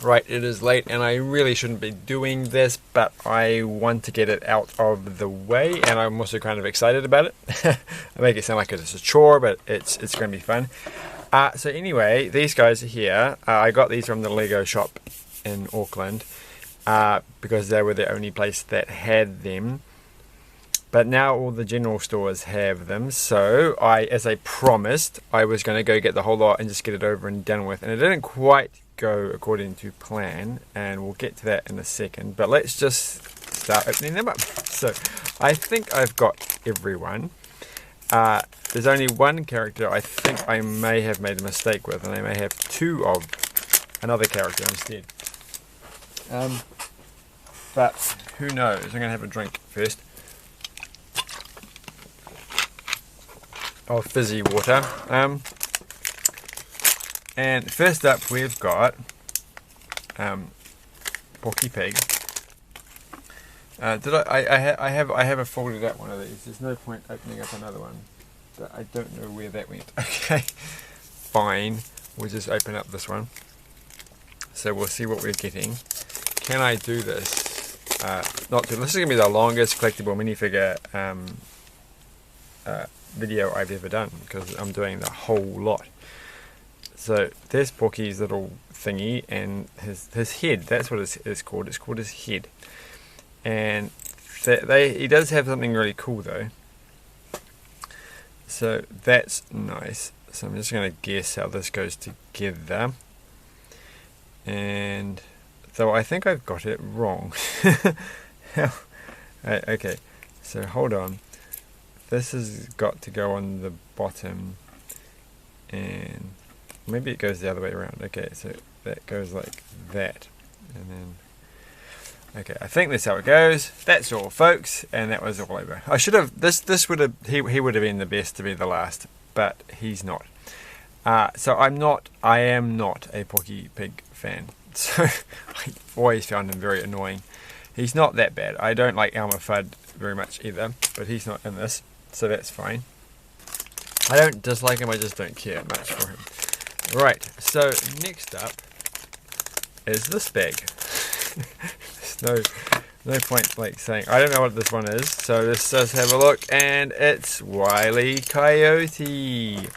Right, it is late and I really shouldn't be doing this, but I want to get it out of the way, and I'm also kind of excited about it. I make it sound like it's a chore, but it's going to be fun. So anyway, these guys are here. I got these from the Lego shop in Auckland because they were the only place that had them. But now all the general stores have them, so as I promised, I was going to go get the whole lot and just get it over and done with. And it didn't quite go according to plan, and we'll get to that in a second. But let's just start opening them up. So I think I've got everyone. There's only one character I think I may have made a mistake with, and I may have two of another character instead. But who knows? I'm going to have a drink first. Of fizzy water. And first up we've got Porky Pig. I have a folded up one of these. There's no point opening up another one, but I don't know where that went. Okay, fine. We'll just open up this one. So we'll see what we're getting. Can I do this? This is gonna be the longest collectible minifigure video I've ever done, because I'm doing the whole lot. So there's Porky's little thingy and his head. That's what it's called. It's called his head. And he does have something really cool though. So that's nice. So I'm just going to guess how this goes together. And so I think I've got it wrong. Okay, so hold on. This has got to go on the bottom, and maybe it goes the other way around. Okay, so that goes like that, and then okay, I think that's how it goes. That's all, folks, and that was all over. I should have this would have he would have been the best to be the last, but he's not. So I am not a Porky Pig fan. So I always found him very annoying. He's not that bad. I don't like Elmer Fudd very much either, but he's not in this. So that's fine. I don't dislike him, I just don't care much for him. Right, so next up is this bag. There's no point like saying, I don't know what this one is, so let's just have a look, and it's Wile E. Coyote,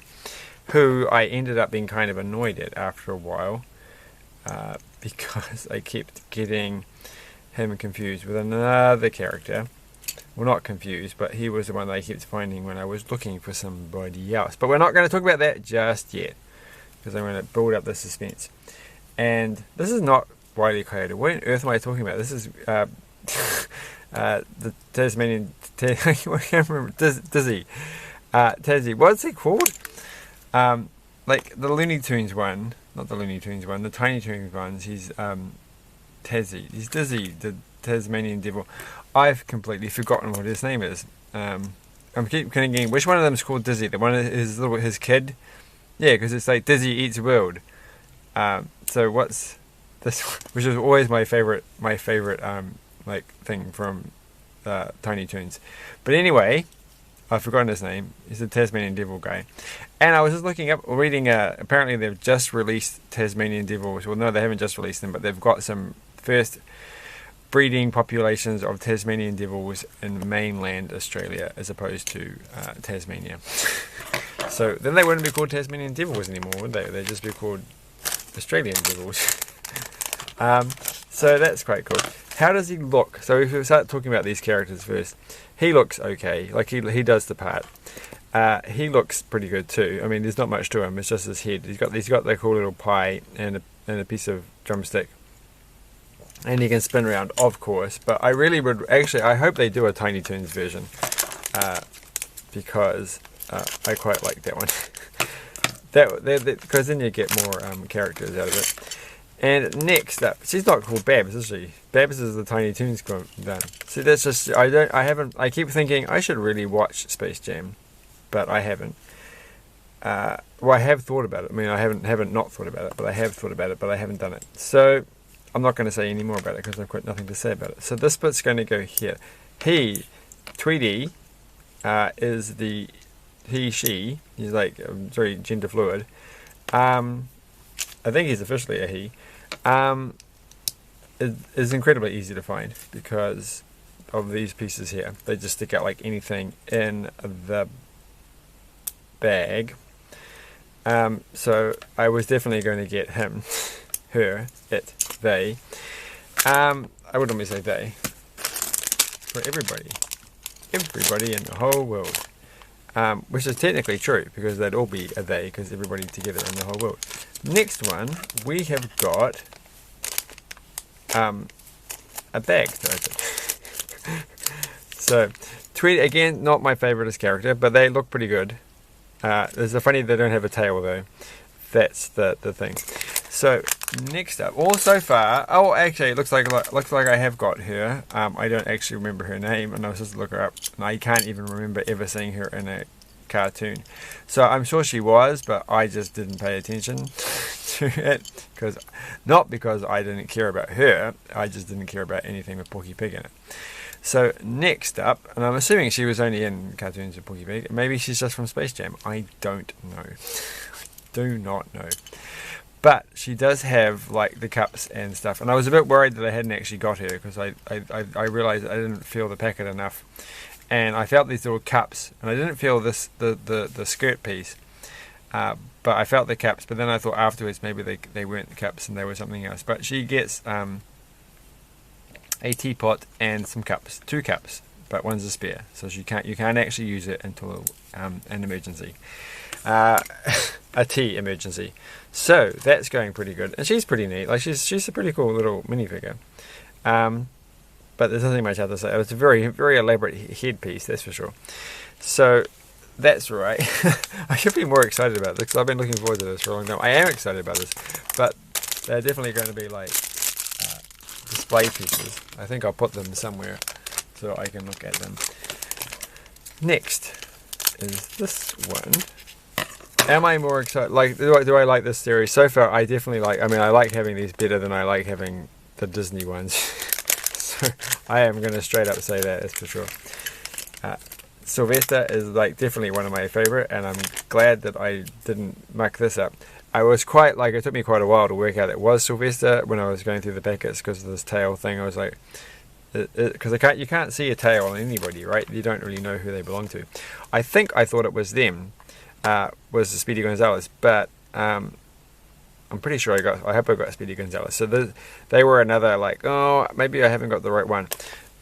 who I ended up being kind of annoyed at after a while, because I kept getting him confused with another character. Well, not confused, but he was the one that I kept finding when I was looking for somebody else. But we're not going to talk about that just yet, because I'm going to build up the suspense. And this is not Wile E. Coyote. What on earth am I talking about? This is the Tasmanian... I can't remember. Dizzy. Tassie. What's it called? Like the Looney Tunes one. Not the Looney Tunes one. The Tiny Toons ones. He's Tassie. He's Dizzy, the Tasmanian devil. I've completely forgotten what his name is. I'm keep thinking, which one of them is called Dizzy? The one is his kid? Yeah, because it's like Dizzy Eats World. So what's this? Which is always my favorite like thing from Tiny Toons. But anyway, I've forgotten his name. He's the Tasmanian Devil guy. And I was just reading. Apparently they've just released Tasmanian Devils. Well, no, they haven't just released them, but they've got some first breeding populations of Tasmanian devils in mainland Australia as opposed to Tasmania. So then they wouldn't be called Tasmanian devils anymore, would they? They'd just be called Australian devils. So that's quite cool. How does he look? So if we start talking about these characters first, he looks okay. Like he does the part. He looks pretty good too. I mean, there's not much to him. It's just his head. He's got the cool little pie and a piece of drumstick. And he can spin around, of course. But I really would... Actually, I hope they do a Tiny Toons version. Because I quite like that one. Because then you get more characters out of it. And next up... She's not called Babs, is she? Babs is the Tiny Toons done. See, that's just... I keep thinking I should really watch Space Jam. But I haven't. Well, I have thought about it. I mean, I haven't not thought about it. But I have thought about it. But I haven't done it. So... I'm not going to say any more about it because I've got nothing to say about it. So this bit's going to go here. Tweety, is the she. He's like very gender fluid. I think he's officially a he, is incredibly easy to find because of these pieces here. They just stick out like anything in the bag. So I was definitely going to get him, her, it, they. I would normally say they. For everybody. Everybody in the whole world. Which is technically true, because they'd all be a they, because everybody together in the whole world. Next one, we have got a bag to open. So, Tweety, again, not my favourite character, but they look pretty good. There's a funny they don't have a tail, though. That's the thing. So, next up, all so far, oh, actually, it looks like I have got her. I don't actually remember her name, and I was just to look her up, and I can't even remember ever seeing her in a cartoon. So I'm sure she was, but I just didn't pay attention to it, not because I didn't care about her, I just didn't care about anything with Porky Pig in it. So next up, and I'm assuming she was only in cartoons with Porky Pig, maybe she's just from Space Jam, I don't know. Do not know. But she does have like the cups and stuff, and I was a bit worried that I hadn't actually got her, because I realised I didn't feel the packet enough, and I felt these little cups, and I didn't feel this the skirt piece, but I felt the cups. But then I thought afterwards maybe they weren't the cups and they were something else. But she gets a teapot and some cups, 2 cups, but one's a spare, so you can't actually use it until an emergency. A tea emergency. So that's going pretty good, and she's pretty neat. Like she's a pretty cool little minifigure. But there's nothing much else to say. It's a very very elaborate headpiece, that's for sure. So that's right. I should be more excited about this because I've been looking forward to this for a long time. I am excited about this, but they're definitely going to be like display pieces. I think I'll put them somewhere so I can look at them. Next is this one. Am I more excited? Like, do I like this series? So far, I definitely like. I mean, I like having these better than I like having the Disney ones. So I am going to straight up say that, that's for sure. Sylvester is like definitely one of my favorite, and I'm glad that I didn't muck this up. I was quite like, it took me quite a while to work out it was Sylvester when I was going through the packets because of this tail thing. I was like, because you can't see a tail on anybody, right? You don't really know who they belong to. I think I thought it was them. Was the Speedy Gonzales, but I'm pretty sure I hope I got Speedy Gonzales. So they were another like, oh, maybe I haven't got the right one,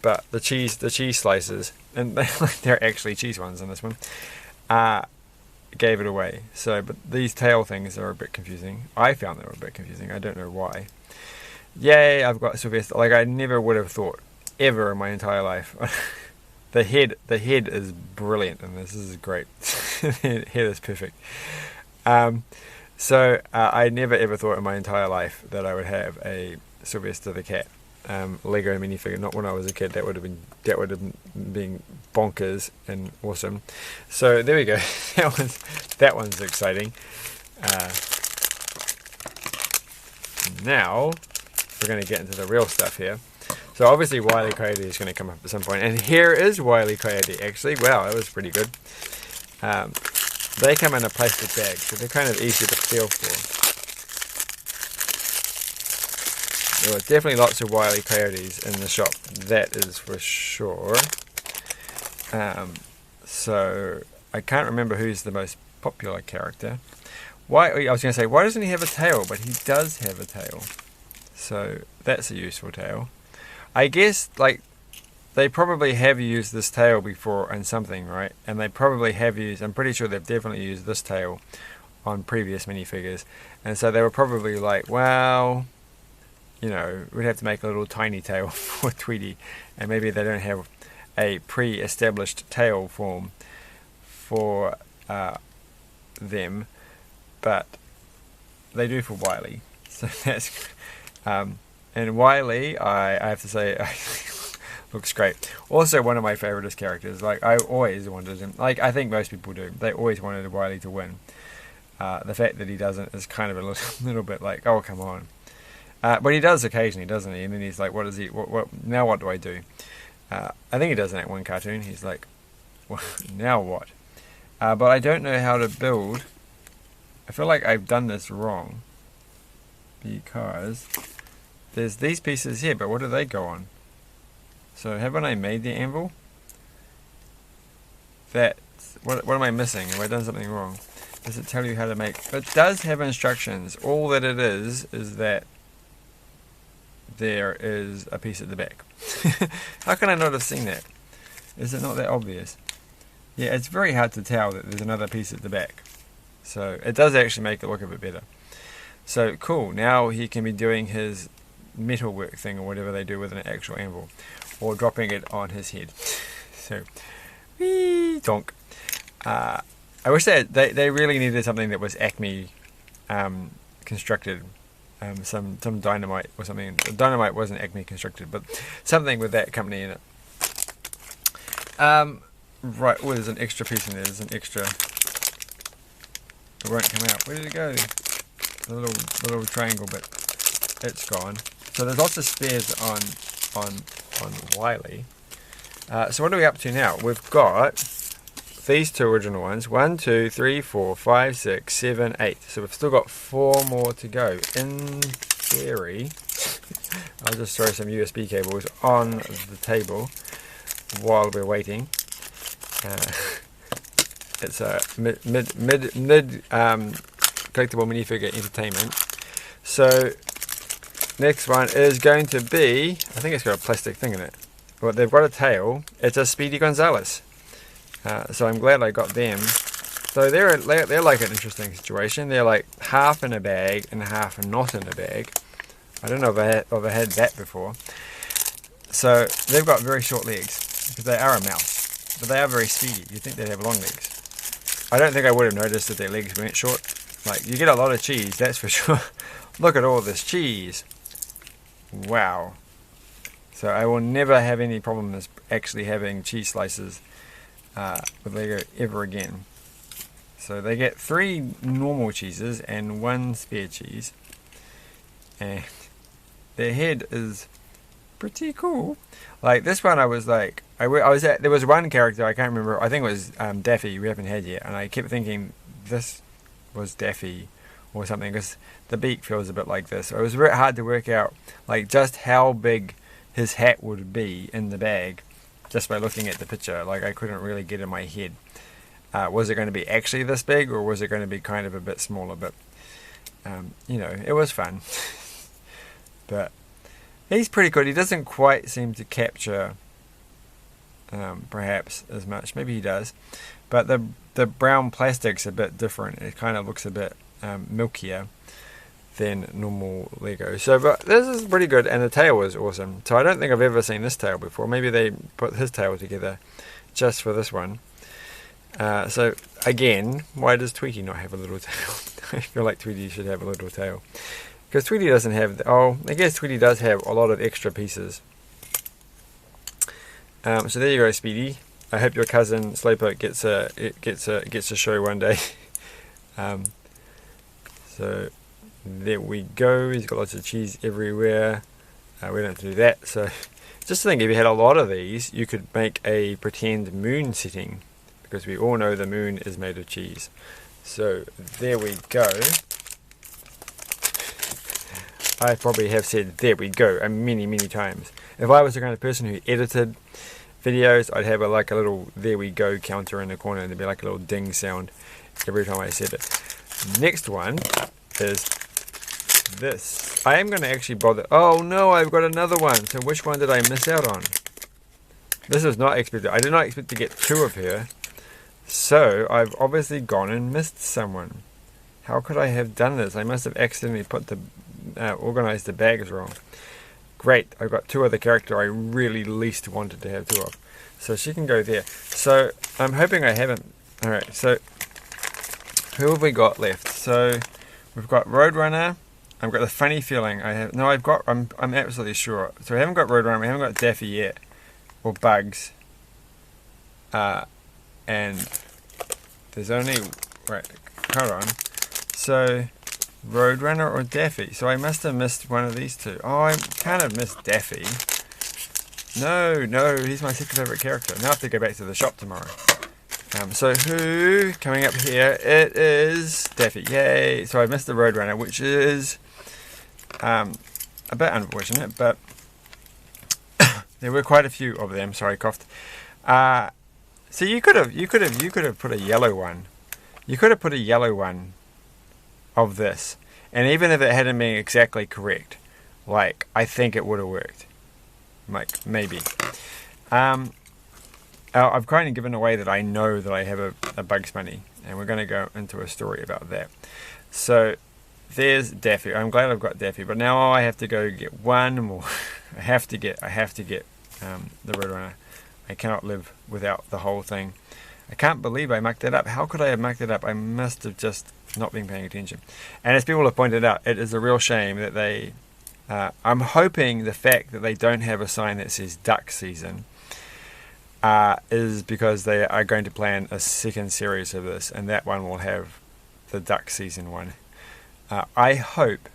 but the cheese slices, and they're actually cheese ones in this one, gave it away. So, but these tail things are a bit confusing. I found they were a bit confusing. I don't know why. Yay, I've got Sylvester. Like I never would have thought ever in my entire life. The head is brilliant, and this is great. The head is perfect. So I never ever thought in my entire life that I would have a Sylvester the Cat Lego minifigure. Not when I was a kid. That would have been bonkers and awesome. So there we go. that one's exciting. Now we're going to get into the real stuff here. So obviously Wile E. Coyote is going to come up at some point. And here is Wile E. Coyote actually. Wow, that was pretty good. They come in a plastic bag, so they're kind of easy to feel for. There were definitely lots of Wile E. Coyotes in the shop. That is for sure. So I can't remember who's the most popular character. I was going to say, why doesn't he have a tail? But he does have a tail. So that's a useful tail. I guess, like, they probably have used this tail before in something, right? And they probably have used, I'm pretty sure they've definitely used this tail on previous minifigures. And so they were probably like, well, you know, we'd have to make a little tiny tail for Tweety. And maybe they don't have a pre-established tail form for them. But they do for Wiley. So that's... and Wiley, I have to say, looks great. Also one of my favourite characters. Like, I always wanted him. Like, I think most people do. They always wanted Wiley to win. The fact that he doesn't is kind of a little bit like, oh, come on. But he does occasionally, doesn't he? And then he's like, what is he? Now what do I do? I think he does in that one cartoon. He's like, well, now what? But I don't know how to build. I feel like I've done this wrong. because there's these pieces here, but what do they go on? So haven't I made the anvil? What am I missing? Have I done something wrong? Does it tell you how to make? It does have instructions. All that it is that there is a piece at the back. How can I not have seen that? Is it not that obvious? Yeah, it's very hard to tell that there's another piece at the back. So it does actually make it look a bit better. So cool, now he can be doing his metalwork thing or whatever they do with an actual anvil, or dropping it on his head. So, wee, donk. I wish they really needed something that was Acme constructed. Some dynamite or something. Dynamite wasn't Acme constructed, but something with that company in it. Right, oh, there's an extra piece in there. There's an extra. It won't come out. Where did it go? The little triangle bit. It's gone. So there's lots of spares on Wiley. So what are we up to now? We've got these two original ones. 1, 2, 3, 4, 5, 6, 7, 8. So we've still got 4 more to go. In theory, I'll just throw some USB cables on the table while we're waiting. It's a mid collectible minifigure entertainment. So next one is going to be, I think it's got a plastic thing in it. Well, they've got a tail. It's a Speedy Gonzales. So I'm glad I got them. So they're like an interesting situation. They're like half in a bag and half not in a bag. I don't know if I had that before. So they've got very short legs because they are a mouse, but they are very speedy. You'd think they'd have long legs. I don't think I would have noticed that their legs weren't short. Like, you get a lot of cheese, that's for sure. Look at all this cheese. Wow. So I will never have any problems actually having cheese slices with Lego ever again. So they get 3 normal cheeses and 1 spare cheese. And their head is pretty cool. Like this one, I was like, there was one character, I can't remember, I think it was Daffy, we haven't had yet, and I kept thinking this was Daffy or something, because the beak feels a bit like this. So it was very hard to work out like just how big his hat would be in the bag just by looking at the picture. Like, I couldn't really get in my head. Was it going to be actually this big, or was it going to be kind of a bit smaller? But you know, it was fun. But he's pretty good. He doesn't quite seem to capture perhaps as much. Maybe he does. But the brown plastic's a bit different. It kind of looks a bit milkier than normal Lego. So, but this is pretty good, and the tail was awesome. So I don't think I've ever seen this tail before. Maybe they put his tail together just for this one. So again, why does Tweety not have a little tail? I feel like Tweety should have a little tail, because Tweety doesn't have. I guess Tweety does have a lot of extra pieces. So there you go, Speedy. I hope your cousin Slowpoke gets a show one day. So there we go. He's got lots of cheese everywhere. We don't have to do that. So just think, if you had a lot of these, you could make a pretend moon setting, because we all know the moon is made of cheese. So there we go. I probably have said there we go many times. If I was the kind of person who edited videos, I'd have a little there we go counter in the corner, and there'd be like a little ding sound every time I said it. Next one is this. I am going to actually bother. Oh no, I've got another one. So which one did I miss out on? This was not expected. I did not expect to get 2 of her. So I've obviously gone and missed someone. How could I have done this? I must have accidentally put organized the bags wrong. Great, I've got 2 of the character I really least wanted to have 2 of. So she can go there. So I'm hoping I haven't. Alright, so who have we got left? So we've got Roadrunner. I've got the funny feeling I have. No, I'm absolutely sure. So we haven't got Roadrunner, we haven't got Daffy yet. Or Bugs. And there's only. Right, hold on. So Roadrunner or Daffy? So I must have missed one of these 2. Oh, I can't have missed Daffy. No, he's my second favourite character. Now I have to go back to the shop tomorrow. So who, coming up here, it is Daffy. Yay! So I missed the Roadrunner, which is a bit unfortunate, but there were quite a few of them. Sorry, coughed. So you could have put a yellow one. You could have put a yellow one of this, and even if it hadn't been exactly correct, like, I think it would have worked. Like, maybe. I've kind of given away that I know that I have a Bugs Bunny, and we're going to go into a story about that. So there's Daffy. I'm glad I've got Daffy, but now I have to go get one more. I have to get the Roadrunner. I cannot live without the whole thing. I can't believe I mucked it up. How could I have mucked it up? I must have just not been paying attention. And as people have pointed out, it is a real shame that they... I'm hoping the fact that they don't have a sign that says duck season is because they are going to plan a second series of this, and that one will have the duck season one. I hope,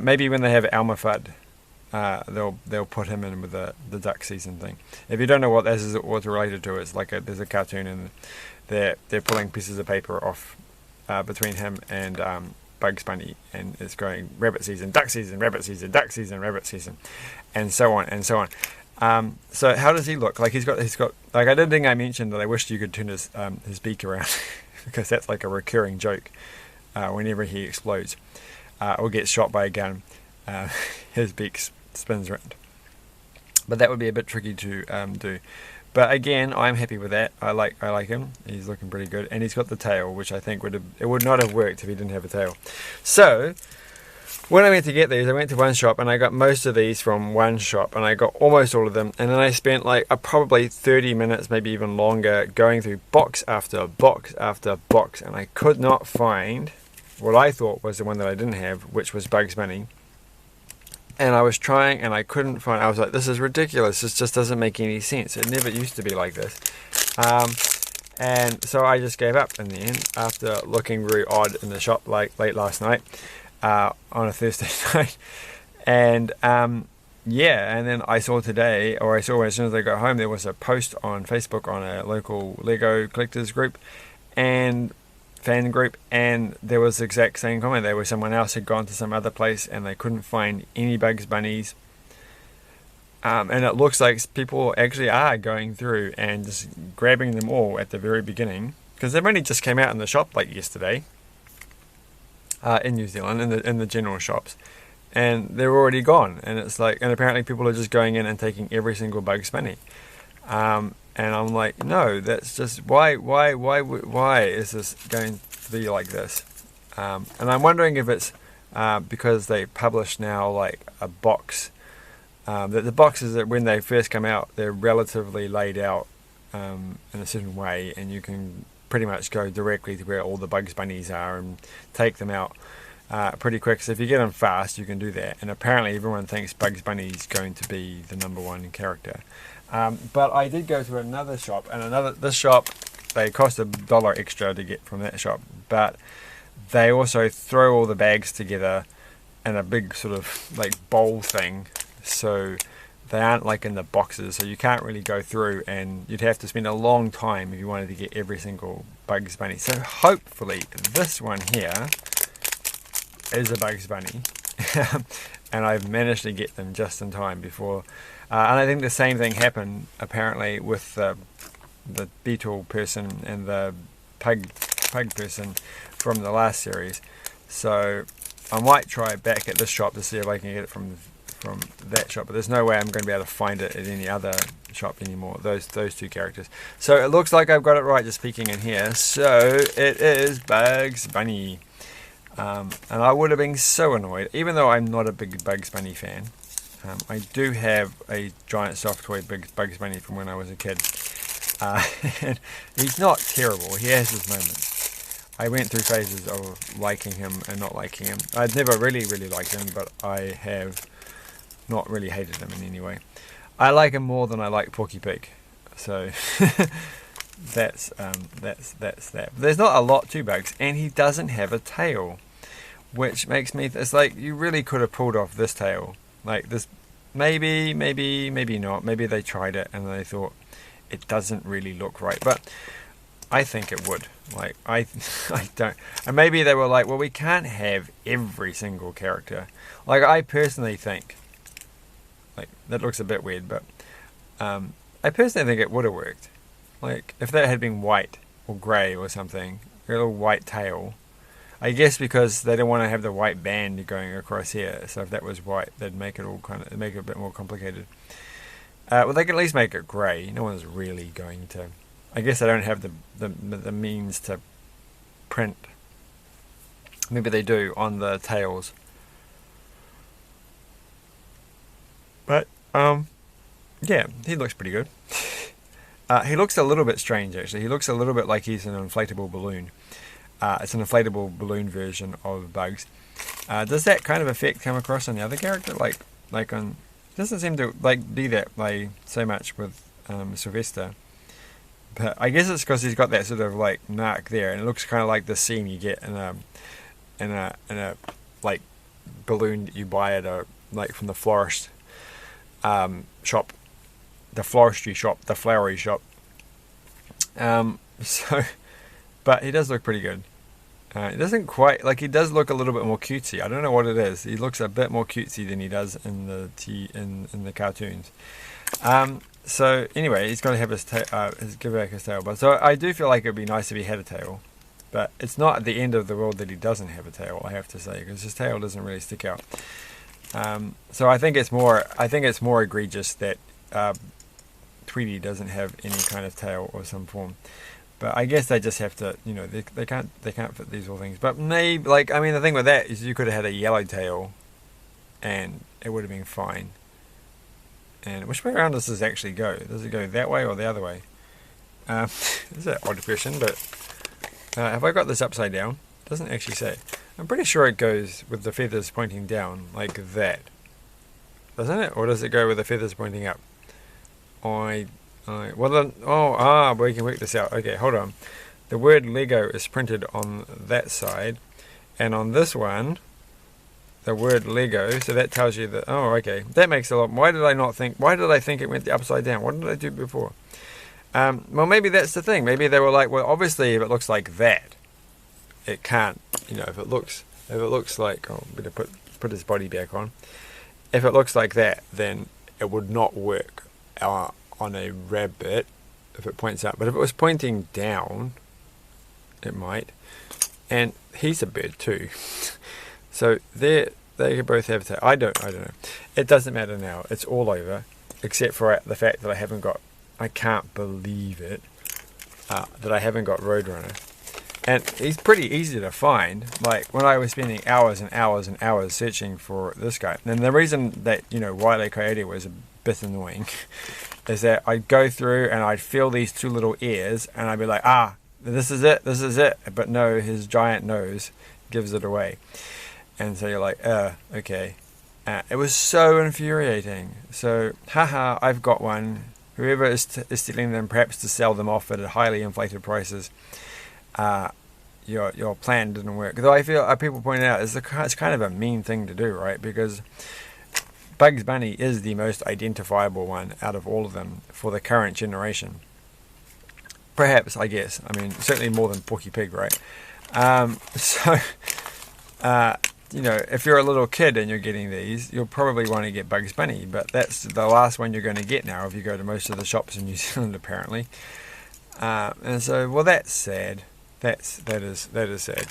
maybe when they have Elmer Fudd, they'll put him in with the duck season thing. If you don't know what this is, what's related to, it's like there's a cartoon, and they're pulling pieces of paper off between him and Bugs Bunny, and it's going rabbit season, duck season, rabbit season, duck season, rabbit season, and so on and so on. So how does he look? Like he's got like, I didn't think I mentioned that I wished you could turn his beak around because that's like a recurring joke whenever he explodes or gets shot by a gun. His beak spins around, but that would be a bit tricky to do. But again, I'm happy with that. I like him. He's looking pretty good, and he's got the tail, which I think would not have worked if he didn't have a tail. So when I went to get these, I went to one shop and I got most of these from one shop, and I got almost all of them. And then I spent like probably 30 minutes, maybe even longer, going through box after box after box, and I could not find what I thought was the one that I didn't have, which was Bugs Bunny. And I was trying, and I couldn't find. I was like, "This is ridiculous. This just doesn't make any sense. It never used to be like this." And so I just gave up in the end after looking very odd in the shop like late last night on a Thursday night. And yeah, and then I saw today, or I saw as soon as I got home, there was a post on Facebook on a local Lego collectors group and fan group, and there was the exact same comment. There was someone else had gone to some other place and they couldn't find any Bugs Bunnies, and it looks like people actually are going through and just grabbing them all at the very beginning, because they've only just came out in the shop like yesterday in New Zealand in the general shops, and they're already gone. And it's like, and apparently people are just going in and taking every single Bugs Bunny. And I'm like, no, that's just why is this going to be like this? And I'm wondering if it's because they publish now like a box. That the boxes, that when they first come out, they're relatively laid out in a certain way, and you can pretty much go directly to where all the Bugs Bunnies are and take them out pretty quick. So if you get them fast, you can do that. And apparently everyone thinks Bugs Bunny is going to be the #1 character. But I did go to another shop, and this shop, they cost $1 extra to get from that shop, but they also throw all the bags together in a big sort of like bowl thing, so they aren't like in the boxes, so you can't really go through, and you'd have to spend a long time if you wanted to get every single Bugs Bunny. So hopefully this one here is a Bugs Bunny and I've managed to get them just in time before. And I think the same thing happened apparently with the beetle person and the pug person from the last series. So I might try back at this shop to see if I can get it from that shop, but there's no way I'm going to be able to find it at any other shop anymore, those two characters. So it looks like I've got it right just peeking in here. So it is Bugs Bunny. And I would have been so annoyed, even though I'm not a big Bugs Bunny fan. I do have a giant soft toy Bugs Bunny from when I was a kid. And he's not terrible. He has his moments. I went through phases of liking him and not liking him. I'd never really liked him, but I have not really hated him in any way. I like him more than I like Porky Pig. So that's that. There's not a lot to Bugs, and he doesn't have a tail, which makes me. It's like you really could have pulled off this tail. Like this, maybe not. Maybe they tried it and they thought it doesn't really look right, but I think it would. Like, I don't. And maybe they were like, well, we can't have every single character. Like, I personally think, like, that looks a bit weird, but I personally think it would have worked. Like, if that had been white or grey or something, a little white tail. I guess because they don't want to have the white band going across here. So if that was white, they'd make it all make it a bit more complicated. Well, they could at least make it grey. No one's really going to. I guess they don't have the means to print. Maybe they do on the tails. But yeah, he looks pretty good. He looks a little bit strange actually. He looks a little bit like he's an inflatable balloon. It's an inflatable balloon version of Bugs. Does that kind of effect come across on the other character? Like on, it doesn't seem to like do that like so much with Sylvester. But I guess it's because he's got that sort of like narc there, and it looks kind of like the scene you get in a like balloon that you buy at a like from the florist shop, the floristry shop, the flowery shop. So, but he does look pretty good. It doesn't quite like he does look a little bit more cutesy. I don't know what it is. He looks a bit more cutesy than he does in the cartoons. So anyway, he's going to have his give back his tail. But so I do feel like it'd be nice if he had a tail, but it's not at the end of the world that he doesn't have a tail. I have to say, because his tail doesn't really stick out. So I think it's more egregious that Tweety doesn't have any kind of tail or some form. But I guess they just have to, you know, they can't fit these all things. But maybe, like, I mean, the thing with that is you could have had a yellow tail, and it would have been fine. And which way around does this actually go? Does it go that way or the other way? This is an odd question, but have I got this upside down? It doesn't actually say. I'm pretty sure it goes with the feathers pointing down, like that. Doesn't it? Or does it go with the feathers pointing up? We can work this out. Okay, hold on. The word Lego is printed on that side, and on this one, the word Lego. So that tells you that. Oh, okay, that makes a lot. Why did I think it went the upside down? What did I do before? Well, maybe that's the thing. Maybe they were like, well, obviously, if it looks like that, it can't. You know, if it looks like, oh, I'm gonna put his body back on. If it looks like that, then it would not work on a rabbit if it points up. But if it was pointing down, it might. And he's a bird too. So they could both have tail. I don't know. It doesn't matter now. It's all over, except for the fact that I can't believe it, that I haven't got Roadrunner. And he's pretty easy to find. Like, when I was spending hours and hours and hours searching for this guy. And the reason that, you know, Wile E. Coyote was a bit annoying is that I'd go through and I'd feel these two little ears and I'd be like, this is it. But no, his giant nose gives it away. And so you're like, okay. It was so infuriating. So, haha, I've got one. Whoever is stealing them, perhaps to sell them off at highly inflated prices. Your plan didn't work. Though I feel people pointed out it's kind of a mean thing to do, right? Because Bugs Bunny is the most identifiable one out of all of them for the current generation. Perhaps, I guess. I mean, certainly more than Porky Pig, right? You know, if you're a little kid and you're getting these, you'll probably want to get Bugs Bunny, but that's the last one you're going to get now if you go to most of the shops in New Zealand, apparently. And so, well, that's sad. That is sad.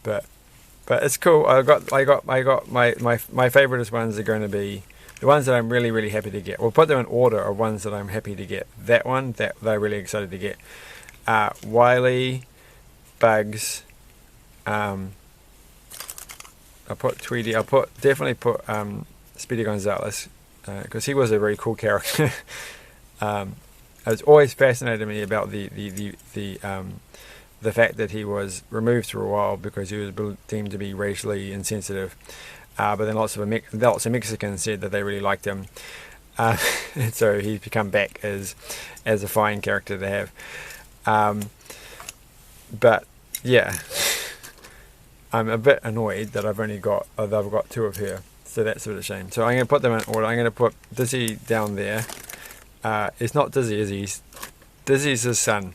But it's cool. I got my favorite ones are going to be the ones that I'm really, really happy to get. We'll put them in order of ones that I'm happy to get. That one that they're really excited to get. Wiley, Bugs. I'll put Tweety. Definitely put Speedy Gonzales because he was a very cool character. It's always fascinated me about the fact that he was removed for a while because he was deemed to be racially insensitive. But then lots of Mexicans said that they really liked him, and so he's become back as a fine character to have. But yeah. I'm a bit annoyed that I've got two of her, so that's a bit of a shame. So I'm going to put them in order. I'm going to put Dizzy down there. It's not Dizzy, is he? Dizzy's his son.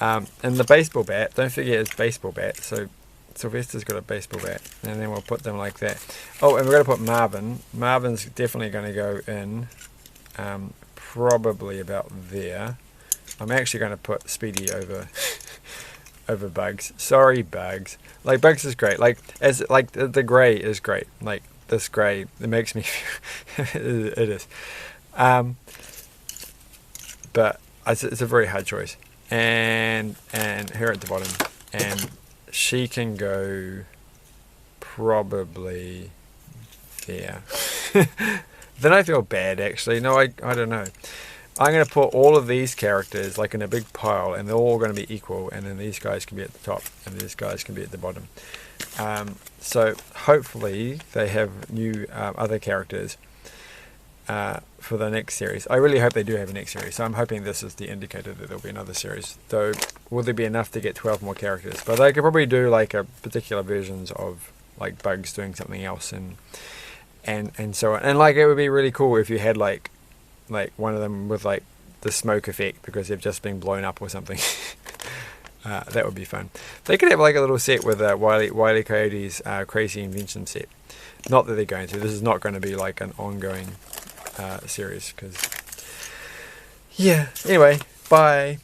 And the baseball bat, don't forget his baseball bat. So Sylvester's got a baseball bat, and then we'll put them like that. Oh, and we're going to put Marvin. Marvin's definitely going to go in, probably about there. I'm actually going to put Speedy over over Bugs. Sorry, Bugs. Like, Bugs is great. Like, the grey is great. Like, this grey, it makes me it is. But it's a very hard choice. And her at the bottom, and she can go probably there. Then I feel bad, actually. No, I don't know. I'm going to put all of these characters like in a big pile, and they're all going to be equal, and then these guys can be at the top and these guys can be at the bottom. So hopefully they have new other characters for the next series. I really hope they do have a next series, so I'm hoping this is the indicator that there'll be another series. Though, will there be enough to get 12 more characters? But they could probably do like a particular versions of like Bugs doing something else, and so on. And like, it would be really cool if you had like one of them with like the smoke effect because they've just been blown up or something. That would be fun. They could have like a little set with Wile E. Coyote's Crazy Invention set. Not that they're going to. This is not going to be like an ongoing series, because yeah. Anyway, bye.